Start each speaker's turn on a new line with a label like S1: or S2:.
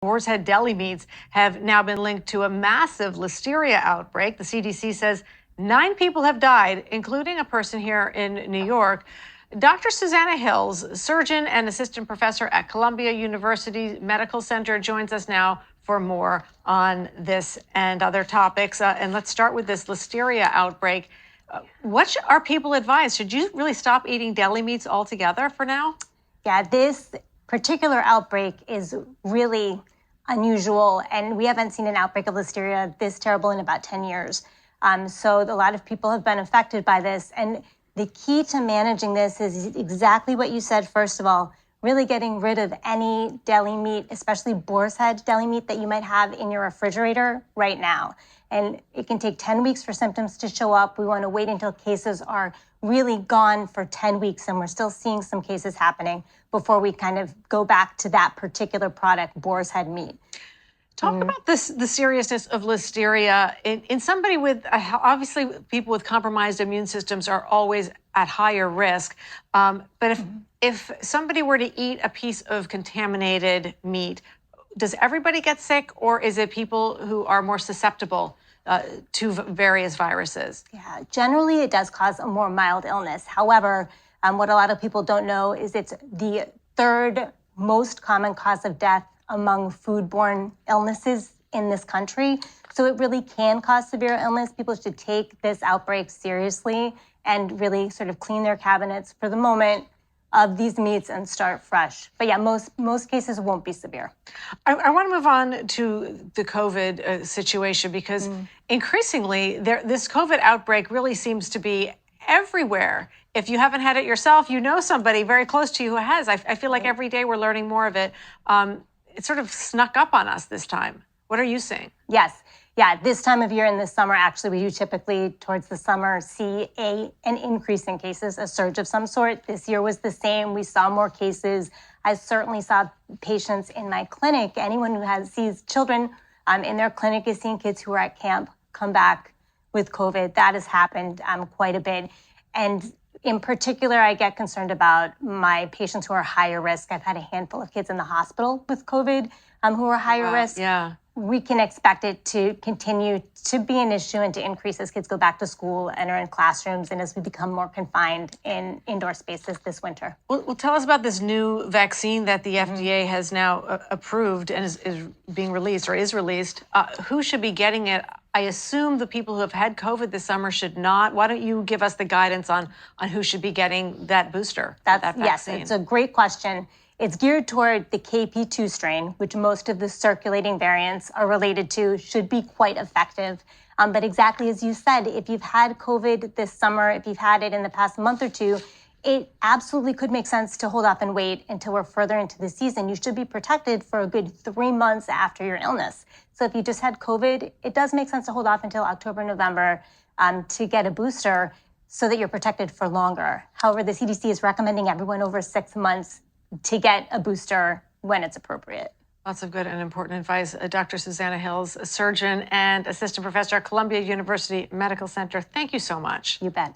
S1: Boar's Head deli meats have now been linked to a massive listeria outbreak. The CDC says 9 people have died, including a person here in New York. Dr. Susanna Hills, surgeon and assistant professor at Columbia University Medical Center, joins us now for more on this and other topics. And let's start with this listeria outbreak. What are people advised? Should you really stop eating deli meats altogether for now?
S2: Yeah, this particular outbreak is really unusual, and we haven't seen an outbreak of listeria this terrible in about 10 years. So a lot of people have been affected by this, and the key to managing this is exactly what you said. First of all, really getting rid of any deli meat, especially Boar's Head deli meat that you might have in your refrigerator right now. And it can take 10 weeks for symptoms to show up. We want to wait until cases are really gone for 10 weeks, and we're still seeing some cases happening before we kind of go back to that particular product, Boar's Head meat.
S1: Talk about the seriousness of listeria in somebody with, obviously people with compromised immune systems are always at higher risk. But if somebody were to eat a piece of contaminated meat, does everybody get sick, or is it people who are more susceptible to various viruses?
S2: Yeah, generally it does cause a more mild illness. However, what a lot of people don't know is it's the third most common cause of death among foodborne illnesses in this country. So it really can cause severe illness. People should take this outbreak seriously and really sort of clean their cabinets for the moment of these meats and start fresh. But yeah, most cases won't be severe.
S1: I want to move on to the COVID situation, because increasingly this COVID outbreak really seems to be everywhere. If you haven't had it yourself, you know somebody very close to you who has. I feel like every day we're learning more of it. It sort of snuck up on us this time. What are you seeing?
S2: Yes. Yeah, this time of year in the summer, actually, we do typically towards the summer see an increase in cases, a surge of some sort. This year was the same. We saw more cases. I certainly saw patients in my clinic. Anyone who sees children in their clinic is seeing kids who are at camp come back with COVID. That has happened quite a bit. And in particular, I get concerned about my patients who are higher risk. I've had a handful of kids in the hospital with COVID who are higher risk.
S1: Yeah.
S2: We can expect it to continue to be an issue and to increase as kids go back to school and are in classrooms, and as we become more confined in indoor spaces this winter.
S1: Well, tell us about this new vaccine that the FDA has now approved and is being released, or is released. Who should be getting it? I assume the people who have had COVID this summer should not. Why don't you give us the guidance on who should be getting that booster, that vaccine?
S2: Yes, it's a great question. It's geared toward the KP2 strain, which most of the circulating variants are related to, should be quite effective. But exactly as you said, if you've had COVID this summer, if you've had it in the past month or two, it absolutely could make sense to hold off and wait until we're further into the season. You should be protected for a good 3 months after your illness. So if you just had COVID, it does make sense to hold off until October, November to get a booster so that you're protected for longer. However, the CDC is recommending everyone over 6 months to get a booster when it's appropriate.
S1: Lots of good and important advice. Dr. Susanna Hills, a surgeon and assistant professor at Columbia University Medical Center. Thank you so much.
S2: You bet.